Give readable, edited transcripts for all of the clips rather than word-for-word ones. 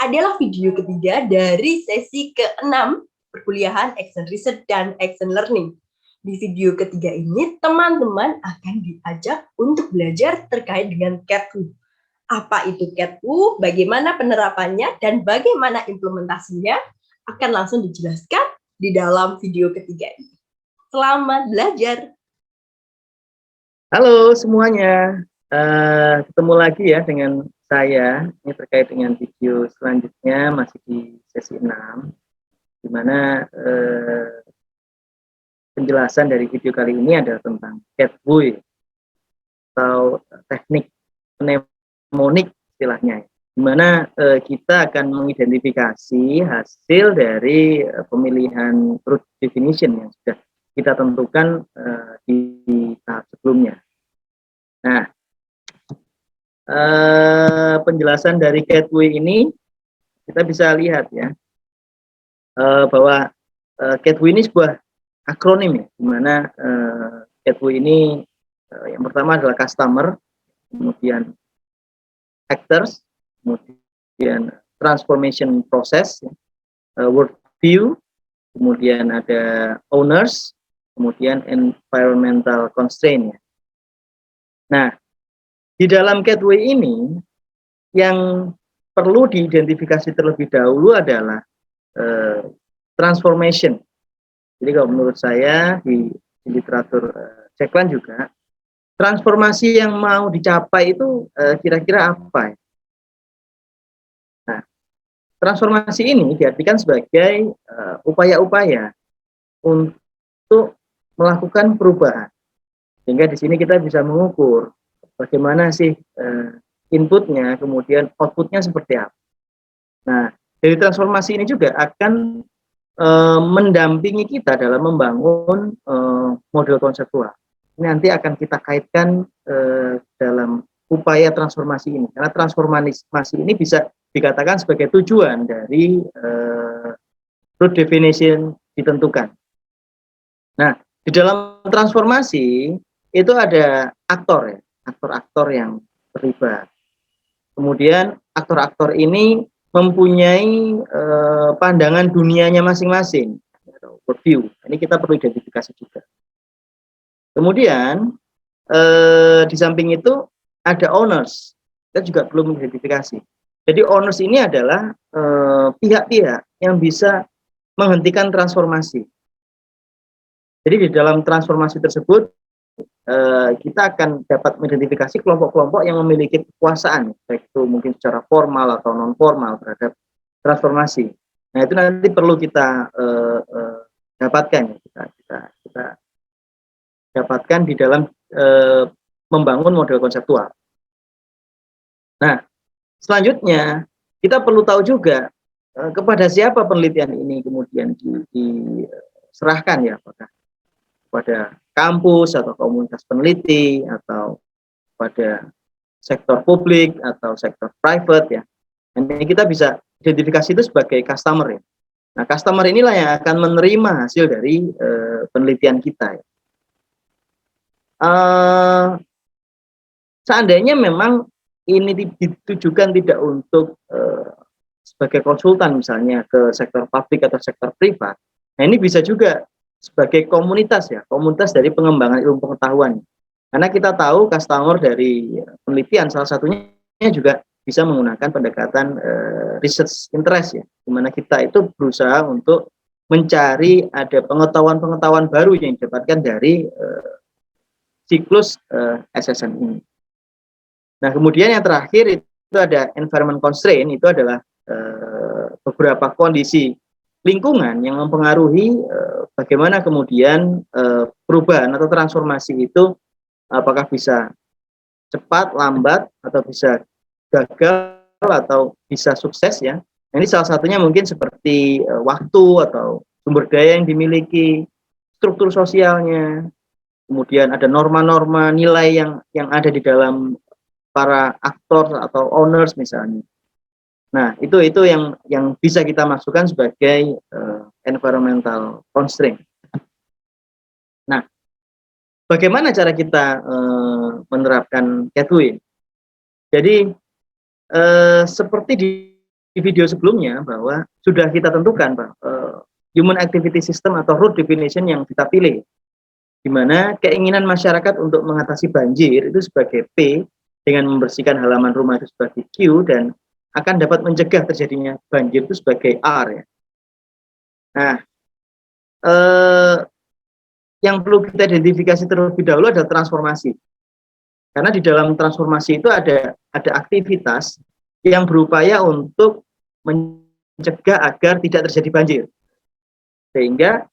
adalah video ketiga dari sesi ke-6 perkuliahan Action Research dan Action Learning. Di video ketiga ini, teman-teman akan diajak untuk belajar terkait dengan CAT-WHO. Apa itu CAT-WHO, bagaimana penerapannya, dan bagaimana implementasinya akan langsung dijelaskan di dalam video ketiga ini. Selamat belajar! Halo semuanya, ketemu lagi ya dengan saya. Ini terkait dengan video selanjutnya, masih di sesi 6, di mana penjelasan dari video kali ini adalah tentang CAT-WHO atau teknik mnemonik istilahnya, di mana kita akan mengidentifikasi hasil dari pemilihan root definition yang sudah kita tentukan di tahap sebelumnya. Nah, penjelasan dari CAT-WHO ini kita bisa lihat ya, bahwa CAT-WHO ini sebuah akronim ya, di mana CAT-WHO ini yang pertama adalah customer, kemudian actors, kemudian transformation process, world view, kemudian ada owners, kemudian environmental constraint. Nah, di dalam CAT-WHO ini yang perlu diidentifikasi terlebih dahulu adalah transformation. Jadi kalau menurut saya di literatur Jackland juga, transformasi yang mau dicapai itu kira-kira apa? Nah, transformasi ini diartikan sebagai upaya-upaya untuk melakukan perubahan. Sehingga di sini kita bisa mengukur bagaimana sih inputnya, kemudian outputnya seperti apa. Nah, dari transformasi ini juga akan mendampingi kita dalam membangun model konseptual. Ini nanti akan kita kaitkan dalam upaya transformasi ini, karena transformasi ini bisa dikatakan sebagai tujuan dari root definition ditentukan. Nah, di dalam transformasi itu ada aktor ya, aktor-aktor yang terlibat. Kemudian aktor-aktor ini mempunyai pandangan dunianya masing-masing, worldview. Ini kita perlu identifikasi juga. Kemudian di samping itu ada owners, kita juga perlu mengidentifikasi. Jadi owners ini adalah pihak-pihak yang bisa menghentikan transformasi. Jadi di dalam transformasi tersebut kita akan dapat mengidentifikasi kelompok-kelompok yang memiliki kekuasaan, baik itu mungkin secara formal atau non formal terhadap transformasi. Nah, itu nanti perlu kita dapatkan, kita dapatkan di dalam membangun model konseptual. Nah, selanjutnya kita perlu tahu juga kepada siapa penelitian ini kemudian diserahkan ya, apakah pada kampus atau komunitas peneliti atau pada sektor publik atau sektor private ya. Ini kita bisa identifikasi itu sebagai customer ya. Nah, customer inilah yang akan menerima hasil dari penelitian kita ya. Seandainya memang ini ditujukan tidak untuk sebagai konsultan misalnya ke sektor publik atau sektor privat, nah ini bisa juga sebagai komunitas ya, komunitas dari pengembangan ilmu pengetahuan. Karena kita tahu customer dari penelitian salah satunya juga bisa menggunakan pendekatan research interest ya, di mana kita itu berusaha untuk mencari ada pengetahuan-pengetahuan baru yang didapatkan dari siklus SSM ini. Nah, kemudian yang terakhir itu ada environment constraint, itu adalah beberapa kondisi lingkungan yang mempengaruhi bagaimana kemudian perubahan atau transformasi itu apakah bisa cepat, lambat, atau bisa gagal, atau bisa sukses ya. Nah, ini salah satunya mungkin seperti waktu atau sumber daya yang dimiliki, struktur sosialnya, kemudian ada norma-norma nilai yang ada di dalam para aktor atau owners misalnya. Nah, itu yang bisa kita masukkan sebagai environmental constraint. Nah, bagaimana cara kita menerapkan CAT-WHO? Jadi seperti di video sebelumnya bahwa sudah kita tentukan Pak, human activity system atau root definition yang kita pilih, di mana keinginan masyarakat untuk mengatasi banjir itu sebagai P, dengan membersihkan halaman rumah itu sebagai Q, dan akan dapat mencegah terjadinya banjir itu sebagai R ya. Nah, yang perlu kita identifikasi terlebih dahulu adalah transformasi. Karena di dalam transformasi itu ada aktivitas yang berupaya untuk mencegah agar tidak terjadi banjir. Sehingga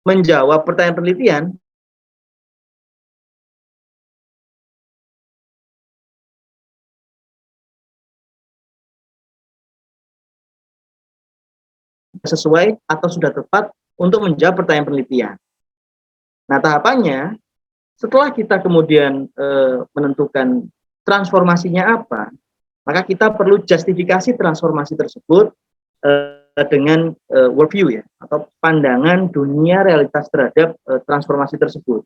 menjawab pertanyaan penelitian, sesuai atau sudah tepat untuk menjawab pertanyaan penelitian. Nah, tahapannya setelah kita kemudian menentukan transformasinya apa, maka kita perlu justifikasi transformasi tersebut dengan worldview ya, atau pandangan dunia realitas terhadap transformasi tersebut.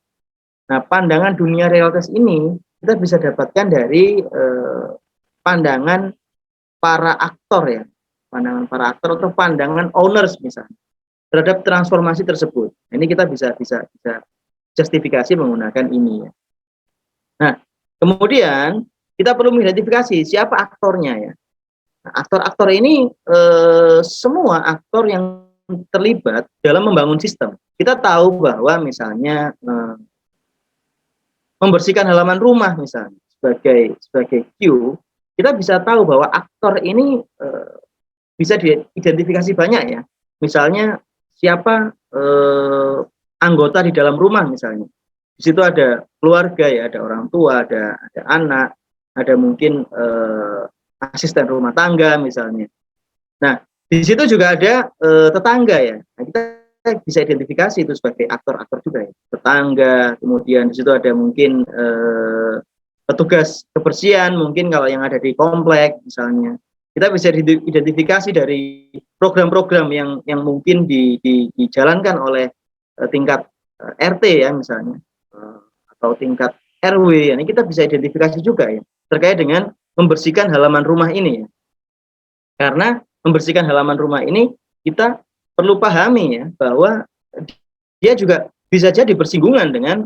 Nah, pandangan dunia realitas ini kita bisa dapatkan dari pandangan para aktor ya, pandangan para aktor atau pandangan owners misalnya terhadap transformasi tersebut. Ini kita bisa justifikasi menggunakan ini ya. Nah, kemudian kita perlu mengidentifikasi siapa aktornya ya. Nah, aktor-aktor ini semua aktor yang terlibat dalam membangun sistem. Kita tahu bahwa misalnya membersihkan halaman rumah misalnya sebagai Q, kita bisa tahu bahwa aktor ini bisa diidentifikasi banyak ya. Misalnya siapa anggota di dalam rumah misalnya. Di situ ada keluarga ya, ada orang tua, ada anak, ada mungkin asisten rumah tangga misalnya. Nah, di situ juga ada tetangga ya. Nah, kita bisa identifikasi itu sebagai aktor-aktor juga ya. Tetangga, kemudian di situ ada mungkin petugas kebersihan mungkin kalau yang ada di komplek misalnya. Kita bisa identifikasi dari program-program yang mungkin dijalankan oleh tingkat RT ya misalnya, atau tingkat RW. Ini kita bisa identifikasi juga ya terkait dengan membersihkan halaman rumah ini ya. Karena membersihkan halaman rumah ini kita perlu pahami ya bahwa dia juga bisa jadi bersinggungan dengan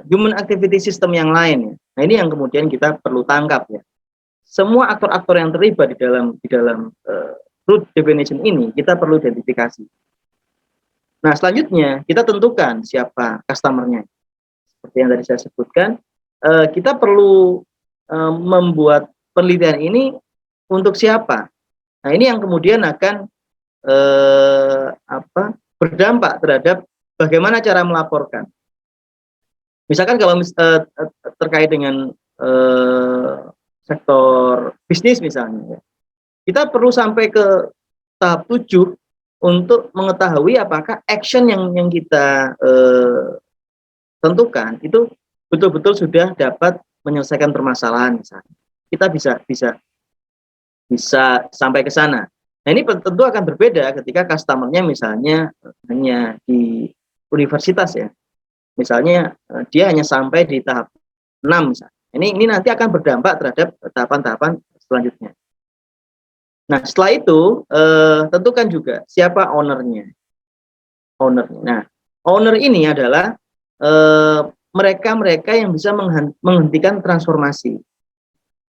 human activity system yang lain ya. Nah, ini yang kemudian kita perlu tangkap ya. Semua aktor-aktor yang terlibat di dalam root definition ini kita perlu identifikasi. Nah, selanjutnya kita tentukan siapa customer-nya. Seperti yang tadi saya sebutkan, kita perlu membuat penelitian ini untuk siapa. Nah, ini yang kemudian akan berdampak terhadap bagaimana cara melaporkan. Misalkan kalau terkait dengan sektor bisnis misalnya, kita perlu sampai ke tahap 7 untuk mengetahui apakah action yang kita tentukan itu betul-betul sudah dapat menyelesaikan permasalahan misalnya. Kita bisa sampai ke sana. Nah, ini tentu akan berbeda ketika customer-nya misalnya hanya di universitas ya. Misalnya dia hanya sampai di tahap 6 misalnya. Ini nanti akan berdampak terhadap tahapan-tahapan selanjutnya. Nah, setelah itu tentukan juga siapa ownernya. Nah, owner ini adalah mereka yang bisa menghentikan transformasi.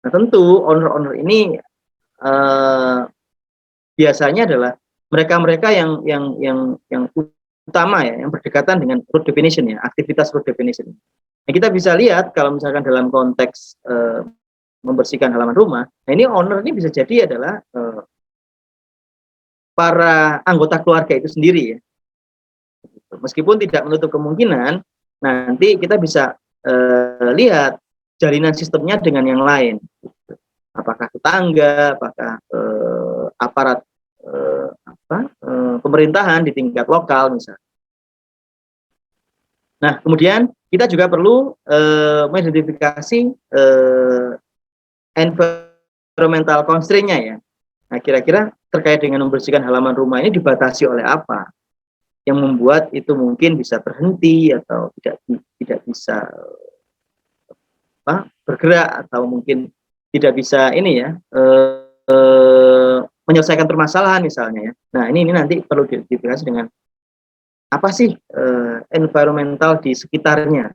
Nah, tentu owner ini biasanya adalah mereka yang utama ya, yang berdekatan dengan root definition ya, aktivitas root definition. Nah, kita bisa lihat kalau misalkan dalam konteks membersihkan halaman rumah, nah ini owner ini bisa jadi adalah para anggota keluarga itu sendiri ya. Meskipun tidak menutup kemungkinan nanti kita bisa lihat jalinan sistemnya dengan yang lain. Apakah tetangga, apakah aparat pemerintahan di tingkat lokal misalnya. Nah, kemudian kita juga perlu mengidentifikasi environmental constraint-nya ya. Nah, kira-kira terkait dengan membersihkan halaman rumah ini dibatasi oleh apa? Yang membuat itu mungkin bisa berhenti atau tidak bisa bergerak, atau mungkin tidak bisa ini ya menyelesaikan permasalahan misalnya ya. Nah, ini nanti perlu diidentifikasi dengan apa sih environmental di sekitarnya.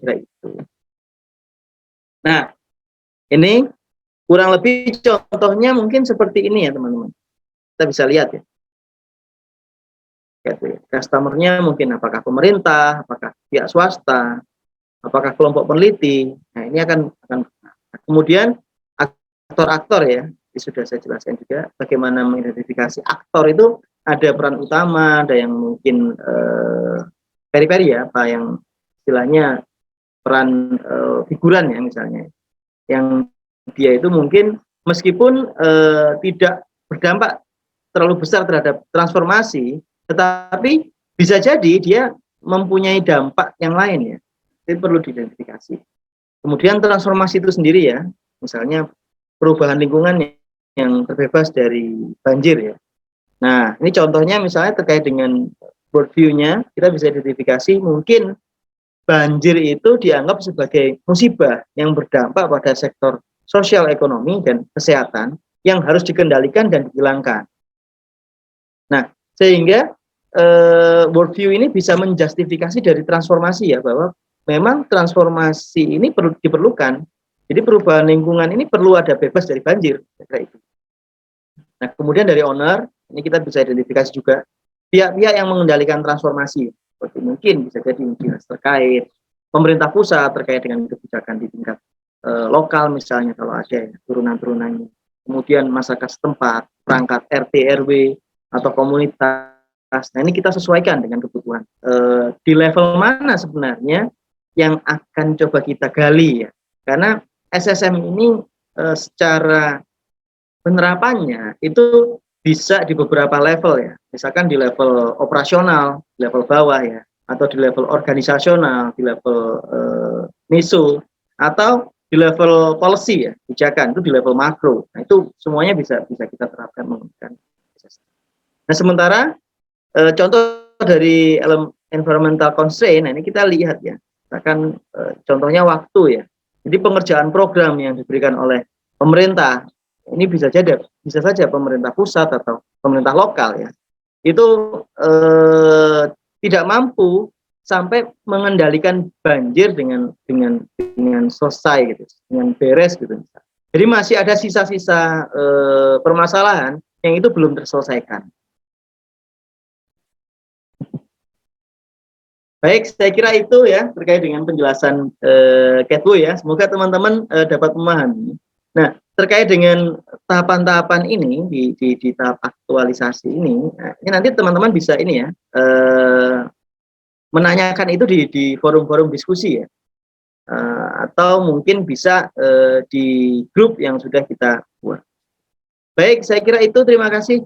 Kira itu. Nah, ini kurang lebih contohnya mungkin seperti ini ya teman-teman. Kita bisa lihat ya. Customer-nya mungkin apakah pemerintah, apakah pihak swasta, apakah kelompok peneliti. Nah, ini akan kemudian aktor-aktor ya. Ini sudah saya jelaskan juga bagaimana mengidentifikasi aktor itu. Ada peran utama, ada yang mungkin peri-peri ya, apa yang istilahnya peran figuran ya misalnya, yang dia itu mungkin meskipun tidak berdampak terlalu besar terhadap transformasi, tetapi bisa jadi dia mempunyai dampak yang lain ya. Itu perlu diidentifikasi. Kemudian transformasi itu sendiri ya, misalnya perubahan lingkungan yang terbebas dari banjir ya. Nah, ini contohnya misalnya terkait dengan worldview-nya, kita bisa identifikasi mungkin banjir itu dianggap sebagai musibah yang berdampak pada sektor sosial ekonomi dan kesehatan yang harus dikendalikan dan dihilangkan. Nah, sehingga worldview ini bisa menjustifikasi dari transformasi ya, bahwa memang transformasi ini perlu diperlukan. Jadi perubahan lingkungan ini perlu ada bebas dari banjir. Nah, kemudian dari owner, ini kita bisa identifikasi juga pihak-pihak yang mengendalikan transformasi. Seperti mungkin bisa jadi dinas terkait, pemerintah pusat terkait dengan kebijakan di tingkat lokal misalnya kalau ada turunan-turunannya. Kemudian masyarakat setempat, perangkat RT, RW, atau komunitas. Nah, ini kita sesuaikan dengan kebutuhan. Di level mana sebenarnya yang akan coba kita gali ya. Karena SSM ini secara penerapannya itu bisa di beberapa level ya, misalkan di level operasional, di level bawah ya, atau di level organisasional, di level miso, atau di level policy ya, kebijakan itu di level makro. Nah, itu semuanya bisa kita terapkan menggunakan. Nah, sementara contoh dari environmental constraint, nah ini kita lihat ya, misalkan contohnya waktu ya. Jadi pengerjaan program yang diberikan oleh pemerintah ini bisa saja pemerintah pusat atau pemerintah lokal ya, itu tidak mampu sampai mengendalikan banjir dengan selesai gitu, dengan beres gitu. Jadi masih ada sisa-sisa permasalahan yang itu belum terselesaikan. Baik, saya kira itu ya terkait dengan penjelasan Catboy ya. Semoga teman-teman dapat memahami. Nah, terkait dengan tahapan-tahapan ini di tahap aktualisasi ini, nah, ini nanti teman-teman bisa ini ya menanyakan itu di forum-forum diskusi ya, atau mungkin bisa di grup yang sudah kita buat. Baik, saya kira itu. Terima kasih